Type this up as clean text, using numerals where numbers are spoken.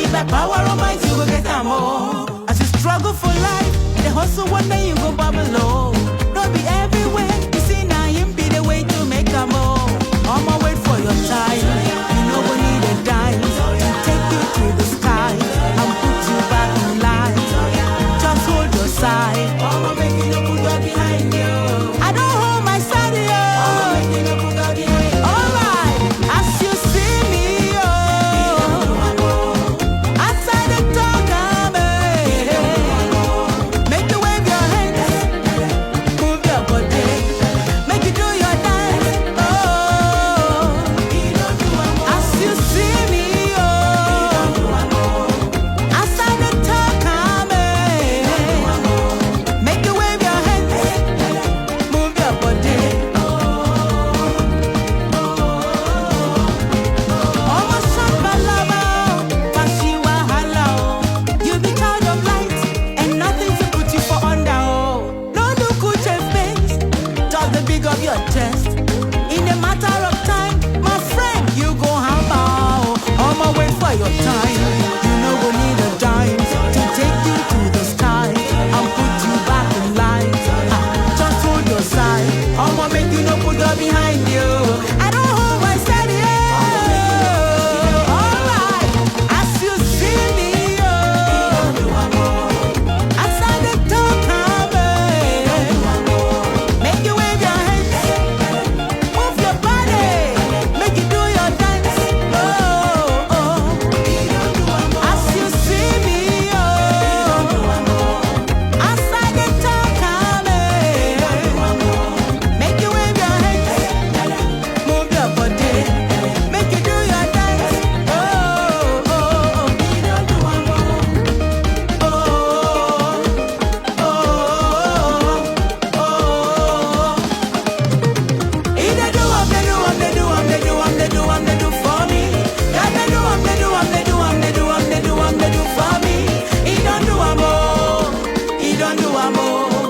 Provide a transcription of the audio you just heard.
be by power or might, you go get them all. As you struggle for life, the hustle one day you go bubble low. Don't be everywhere, you see now him be the way to make them all. I'ma wait for your time, you know we need a dime to take you to the sky and put you back in line. Just hold your side, I'ma make you no put God behind you. I don't hold my side, yo. I'ma make you no put God behind you. Alright, as you see me, outside the talk, make you wave your hands, move your body, make you do your dance. Oh, as you see me, outside the talk, make you wave your hands, move your body. Almost shot my lover, but she wahala. You be child of light, and nothing to put you for under. No look who your face, talk the big of your chest. In a matter of time, my friend, you go humble. I'ma wait for your time. You know we need a dime to take you to the sky and put you back in line. Just hold your side. I'ma make you no put her behind you. I don't hold my side, yeah. Alright, as you see me, outside the door, make you wave your hands, move your body, make you do your dance. Oh, as you see me, outside the door, make you wave your hands, move your body, make you do your dance. Oh, they do for me. Yeah, they do for me. He don't do 'em all. He don't do 'em all.